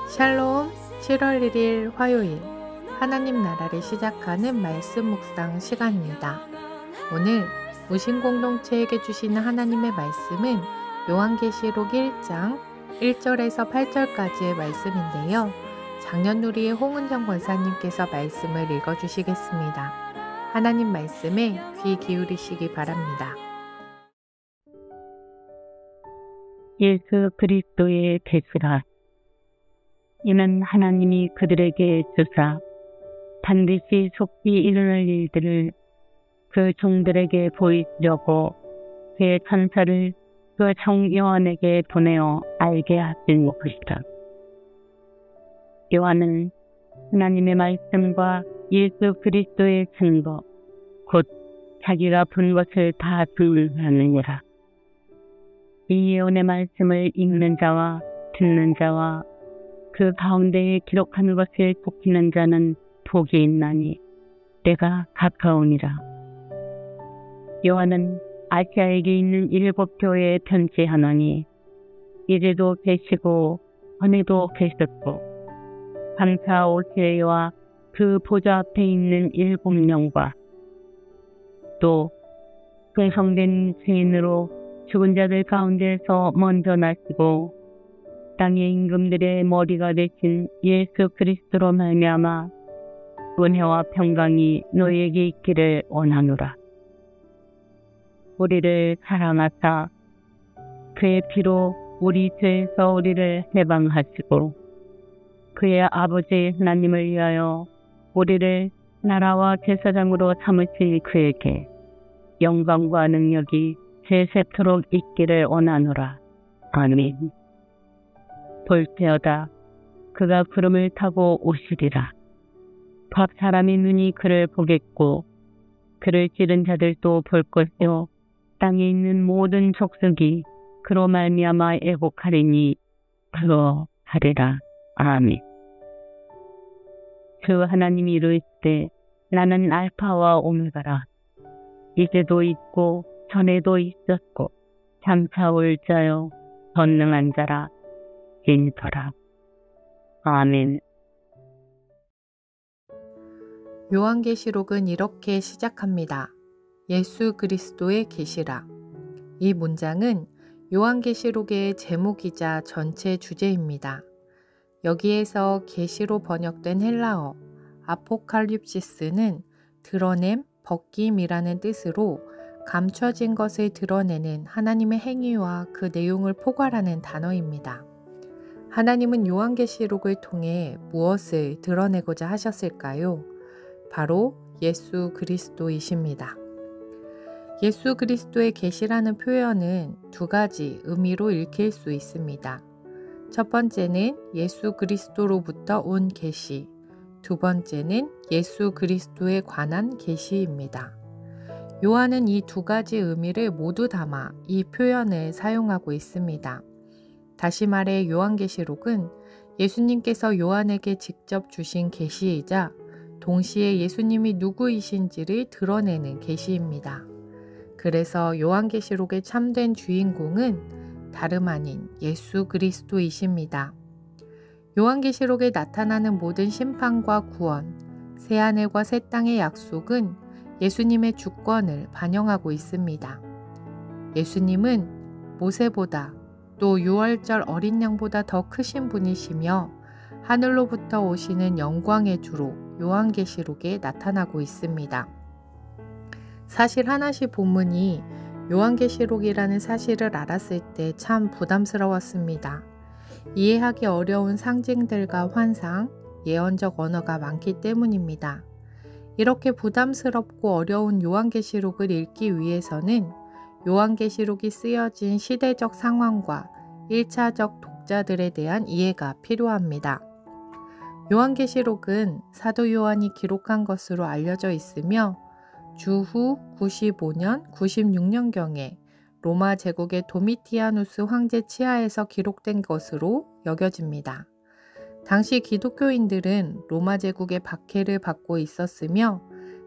샬롬. 7월 1일 화요일 하나님 나라를 시작하는 말씀 묵상 시간입니다. 오늘 무신공동체에게 주시는 하나님의 말씀은 요한계시록 1장 1절에서 8절까지의 말씀인데요. 장년누리의 홍은정 권사님께서 말씀을 읽어주시겠습니다. 하나님 말씀에 귀 기울이시기 바랍니다. 예수 그리스도의 계시라. 이는 하나님이 그들에게 주사 반드시 속히 일어날 일들을 그 종들에게 보이시려고 그의 천사를 그 종 요한에게 보내어 알게 하신 것이다. 요한은 하나님의 말씀과 예수 그리스도의 증거, 곧 자기가 본 것을 다 증언하느니라. 이 예언의 말씀을 읽는 자와 듣는 자와 그 가운데에 기록하는 것을 지키는 자는 복이 있나니 때가 가까우니라. 요한은 아시아에게 있는 7 교회에 편지하노니 이제도 계시고 전에도 계셨고 감사 오시레와 그 보좌 앞에 있는 7명과 또 회성된 죄인으로 죽은 자들 가운데서 먼저 나시고 땅의 임금들의 머리가 되신 예수 그리스도로 말미암아 은혜와 평강이 너희에게 있기를 원하노라. 우리를 사랑하사 그의 피로 우리 죄에서 우리를 해방하시고 그의 아버지 하나님을 위하여 우리를 나라와 제사장으로 삼으신 그에게 영광과 능력이 세세토록 있기를 원하노라. 아멘. 볼때어다 그가 구름을 타고 오시리라. 각 사람의 눈이 그를 보겠고 그를 찌른 자들도 볼 것이요 땅에 있는 모든 족속이 그로 말미암아 애곡하리니 그러하리라. 아멘. 주 하나님이 이르시되 나는 알파와 오메가라. 이제도 있고 전에도 있었고 장차 올 자요 전능한 자라. 인더라. 아멘. 요한계시록은 이렇게 시작합니다. 예수 그리스도의 계시라. 이 문장은 요한계시록의 제목이자 전체 주제입니다. 여기에서 계시로 번역된 헬라어 아포칼립시스는 드러냄, 벗김이라는 뜻으로 감춰진 것을 드러내는 하나님의 행위와 그 내용을 포괄하는 단어입니다. 하나님은 요한계시록을 통해 무엇을 드러내고자 하셨을까요? 바로 예수 그리스도이십니다. 예수 그리스도의 계시라는 표현은 두 가지 의미로 읽힐 수 있습니다. 첫 번째는 예수 그리스도로부터 온 계시, 두 번째는 예수 그리스도에 관한 계시입니다. 요한은 이 두 가지 의미를 모두 담아 이 표현을 사용하고 있습니다. 다시 말해 요한계시록은 예수님께서 요한에게 직접 주신 계시이자 동시에 예수님이 누구이신지를 드러내는 계시입니다. 그래서 요한계시록의 참된 주인공은 다름 아닌 예수 그리스도이십니다. 요한계시록에 나타나는 모든 심판과 구원, 새하늘과 새 땅의 약속은 예수님의 주권을 반영하고 있습니다. 예수님은 모세보다 또 유월절 어린 양보다 더 크신 분이시며 하늘로부터 오시는 영광의 주로 요한계시록에 나타나고 있습니다. 사실 하나씩 본문이 요한계시록이라는 사실을 알았을 때 참 부담스러웠습니다. 이해하기 어려운 상징들과 환상, 예언적 언어가 많기 때문입니다. 이렇게 부담스럽고 어려운 요한계시록을 읽기 위해서는 요한계시록이 쓰여진 시대적 상황과 1차적 독자들에 대한 이해가 필요합니다. 요한계시록은 사도 요한이 기록한 것으로 알려져 있으며 주후 95년, 96년경에 로마 제국의 도미티아누스 황제 치하에서 기록된 것으로 여겨집니다. 당시 기독교인들은 로마 제국의 박해를 받고 있었으며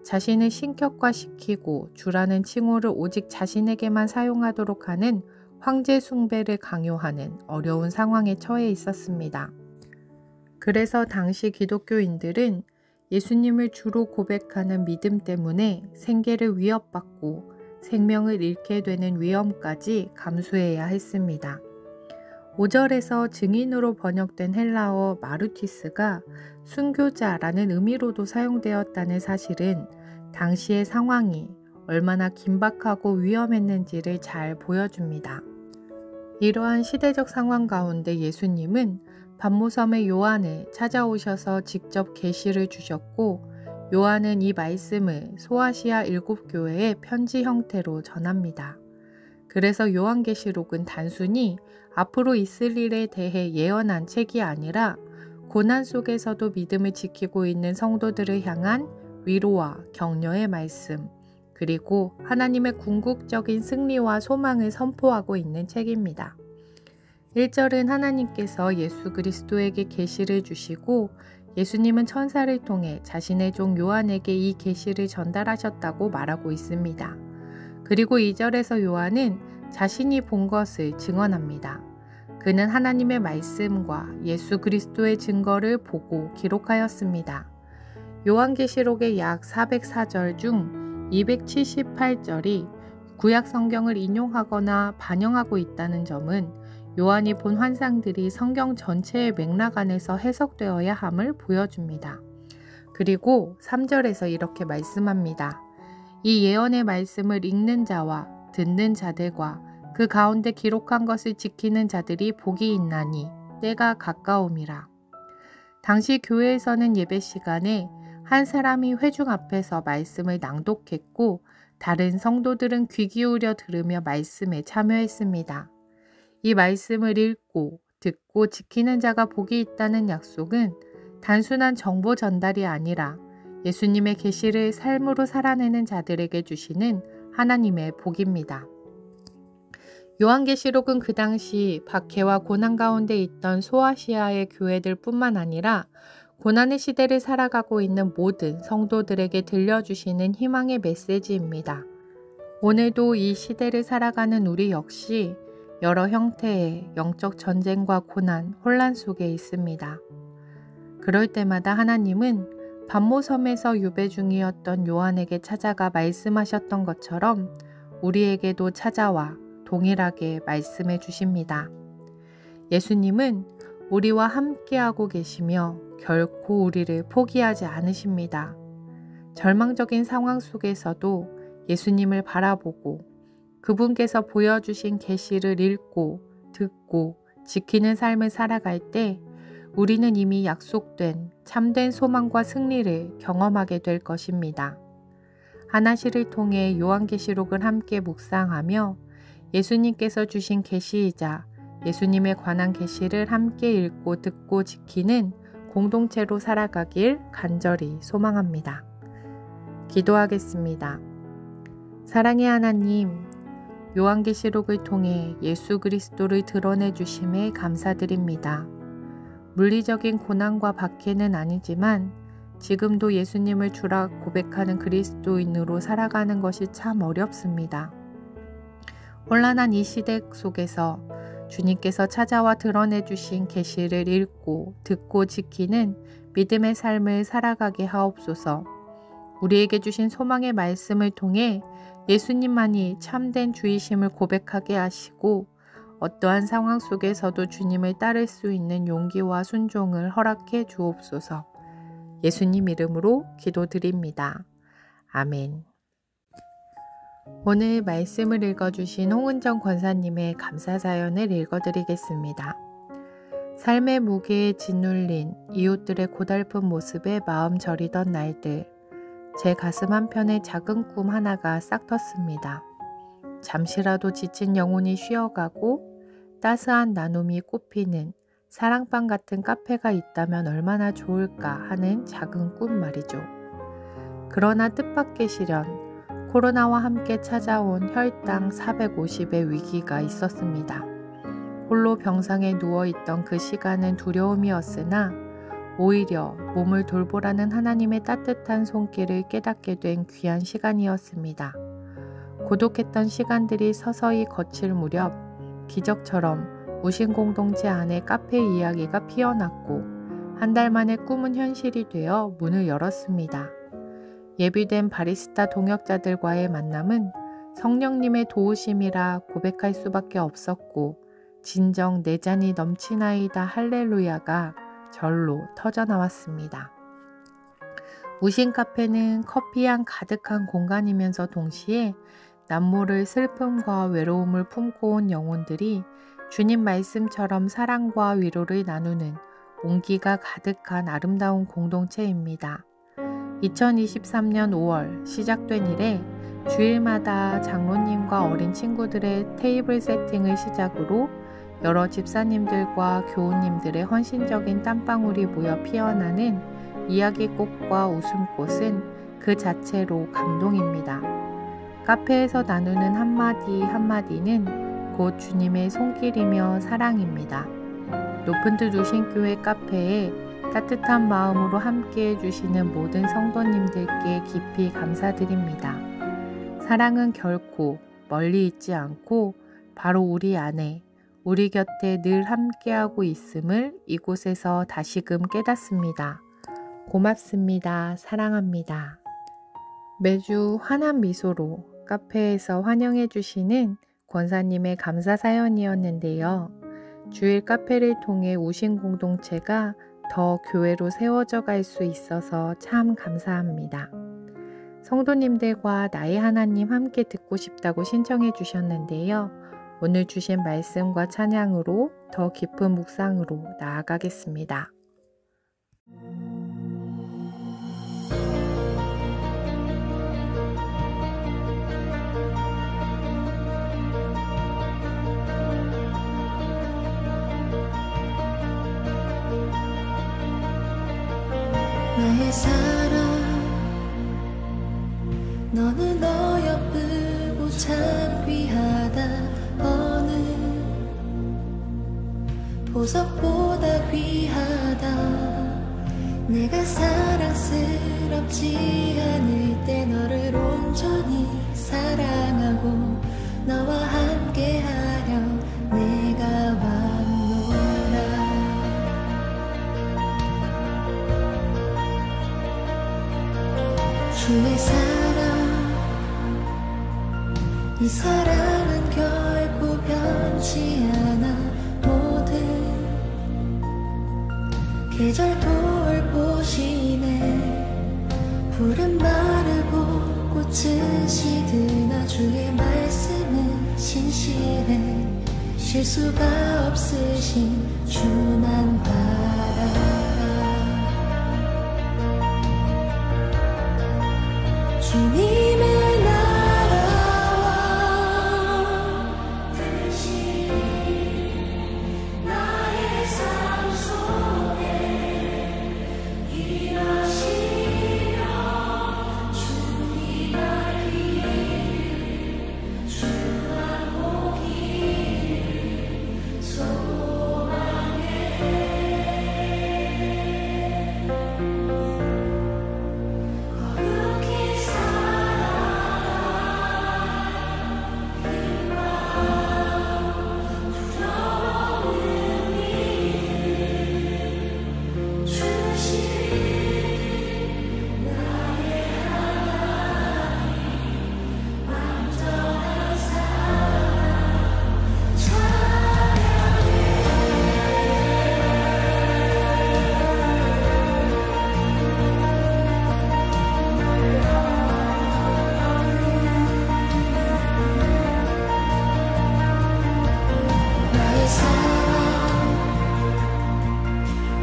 자신을 신격화시키고 주라는 칭호를 오직 자신에게만 사용하도록 하는 황제 숭배를 강요하는 어려운 상황에 처해 있었습니다. 그래서 당시 기독교인들은 예수님을 주로 고백하는 믿음 때문에 생계를 위협받고 생명을 잃게 되는 위험까지 감수해야 했습니다. 5절에서 증인으로 번역된 헬라어 마르티스가 순교자라는 의미로도 사용되었다는 사실은 당시의 상황이 얼마나 긴박하고 위험했는지를 잘 보여줍니다. 이러한 시대적 상황 가운데 예수님은 반모섬의 요한을 찾아오셔서 직접 계시를 주셨고, 요한은 이 말씀을 소아시아 7교회에 편지 형태로 전합니다. 그래서 요한계시록은 단순히 앞으로 있을 일에 대해 예언한 책이 아니라 고난 속에서도 믿음을 지키고 있는 성도들을 향한 위로와 격려의 말씀, 그리고 하나님의 궁극적인 승리와 소망을 선포하고 있는 책입니다. 1절은 하나님께서 예수 그리스도에게 계시를 주시고 예수님은 천사를 통해 자신의 종 요한에게 이 계시를 전달하셨다고 말하고 있습니다. 그리고 2절에서 요한은 자신이 본 것을 증언합니다. 그는 하나님의 말씀과 예수 그리스도의 증거를 보고 기록하였습니다. 요한계시록의 약 404절 중 278절이 구약 성경을 인용하거나 반영하고 있다는 점은 요한이 본 환상들이 성경 전체의 맥락 안에서 해석되어야 함을 보여줍니다. 그리고 3절에서 이렇게 말씀합니다. 이 예언의 말씀을 읽는 자와 듣는 자들과 그 가운데 기록한 것을 지키는 자들이 복이 있나니 때가 가까움이라. 당시 교회에서는 예배 시간에 한 사람이 회중 앞에서 말씀을 낭독했고 다른 성도들은 귀 기울여 들으며 말씀에 참여했습니다. 이 말씀을 읽고 듣고 지키는 자가 복이 있다는 약속은 단순한 정보 전달이 아니라 예수님의 계시를 삶으로 살아내는 자들에게 주시는 하나님의 복입니다. 요한계시록은 그 당시 박해와 고난 가운데 있던 소아시아의 교회들 뿐만 아니라 고난의 시대를 살아가고 있는 모든 성도들에게 들려주시는 희망의 메시지입니다. 오늘도 이 시대를 살아가는 우리 역시 여러 형태의 영적 전쟁과 고난, 혼란 속에 있습니다. 그럴 때마다 하나님은 반모섬에서 유배 중이었던 요한에게 찾아가 말씀하셨던 것처럼 우리에게도 찾아와 동일하게 말씀해 주십니다. 예수님은 우리와 함께하고 계시며 결코 우리를 포기하지 않으십니다. 절망적인 상황 속에서도 예수님을 바라보고 그분께서 보여주신 계시를 읽고 듣고 지키는 삶을 살아갈 때 우리는 이미 약속된 참된 소망과 승리를 경험하게 될 것입니다. 하나시를 통해 요한계시록을 함께 묵상하며 예수님께서 주신 계시이자 예수님에 관한 계시를 함께 읽고 듣고 지키는 공동체로 살아가길 간절히 소망합니다. 기도하겠습니다. 사랑의 하나님, 요한계시록을 통해 예수 그리스도를 드러내 주심에 감사드립니다. 물리적인 고난과 박해는 아니지만 지금도 예수님을 주라 고백하는 그리스도인으로 살아가는 것이 참 어렵습니다. 혼란한 이 시대 속에서 주님께서 찾아와 드러내 주신 계시를 읽고 듣고 지키는 믿음의 삶을 살아가게 하옵소서. 우리에게 주신 소망의 말씀을 통해 예수님만이 참된 주이심을 고백하게 하시고 어떠한 상황 속에서도 주님을 따를 수 있는 용기와 순종을 허락해 주옵소서. 예수님 이름으로 기도드립니다. 아멘. 오늘 말씀을 읽어주신 홍은정 권사님의 감사사연을 읽어드리겠습니다. 삶의 무게에 짓눌린 이웃들의 고달픈 모습에 마음 저리던 날들, 제 가슴 한편에 작은 꿈 하나가 싹 텄습니다. 잠시라도 지친 영혼이 쉬어가고 따스한 나눔이 꽃피는 사랑방 같은 카페가 있다면 얼마나 좋을까 하는 작은 꿈 말이죠. 그러나 뜻밖의 시련, 코로나와 함께 찾아온 혈당 450의 위기가 있었습니다. 홀로 병상에 누워있던 그 시간은 두려움이었으나 오히려 몸을 돌보라는 하나님의 따뜻한 손길을 깨닫게 된 귀한 시간이었습니다. 고독했던 시간들이 서서히 거칠 무렵 기적처럼 무신 공동체 안에 카페 이야기가 피어났고 한 달 만에 꿈은 현실이 되어 문을 열었습니다. 예비된 바리스타 동역자들과의 만남은 성령님의 도우심이라 고백할 수밖에 없었고 진정 내 잔이 넘치나이다 할렐루야가 절로 터져나왔습니다. 우신 카페는 커피향 가득한 공간이면서 동시에 남모를 슬픔과 외로움을 품고 온 영혼들이 주님 말씀처럼 사랑과 위로를 나누는 온기가 가득한 아름다운 공동체입니다. 2023년 5월 시작된 이래 주일마다 장로님과 어린 친구들의 테이블 세팅을 시작으로 여러 집사님들과 교우님들의 헌신적인 땀방울이 모여 피어나는 이야기꽃과 웃음꽃은 그 자체로 감동입니다. 카페에서 나누는 한마디 한마디는 곧 주님의 손길이며 사랑입니다. 높은 뜻 우신교회 카페에 따뜻한 마음으로 함께 해주시는 모든 성도님들께 깊이 감사드립니다. 사랑은 결코 멀리 있지 않고 바로 우리 안에 우리 곁에 늘 함께하고 있음을 이곳에서 다시금 깨닫습니다. 고맙습니다. 사랑합니다. 매주 환한 미소로 카페에서 환영해 주시는 권사님의 감사 사연이었는데요. 주일 카페를 통해 우신 공동체가 더 교회로 세워져 갈 수 있어서 참 감사합니다. 성도님들과 나의 하나님 함께 듣고 싶다고 신청해 주셨는데요. 오늘 주신 말씀과 찬양으로 더 깊은 묵상으로 나아가겠습니다. 나의 사랑 너는 어여쁘고 참 귀하다 어느 보석보다 귀하다 내가 사랑스럽지 않을 때 너를 온전히 사랑하고 너와 함께하려 내가 왔노라 주의 사랑 이 사랑은 결코 변치 않아 모든 계절 돌보시네 푸른 마르고 꽃은 시드나 주의 말씀은 신실해 실수가 없으신 주만 바라라 주님의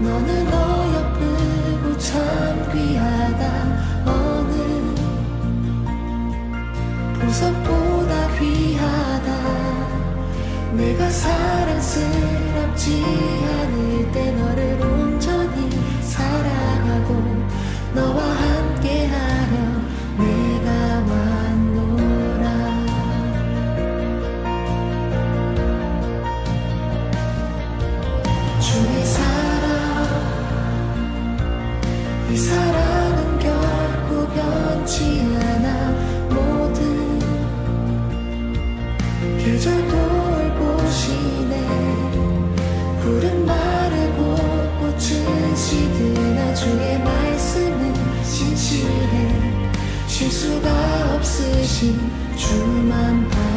너는 어여쁘고 참 귀하다 어느 보석보다 귀하다 내가 사랑스럽지 않을 때 너를 온전히 사랑하고 너와 함께하려 내가 왔노라 주의 이 사랑은 결코 변치 않아 모든 계절 돌보시네 푸른 마른 주만 바라보네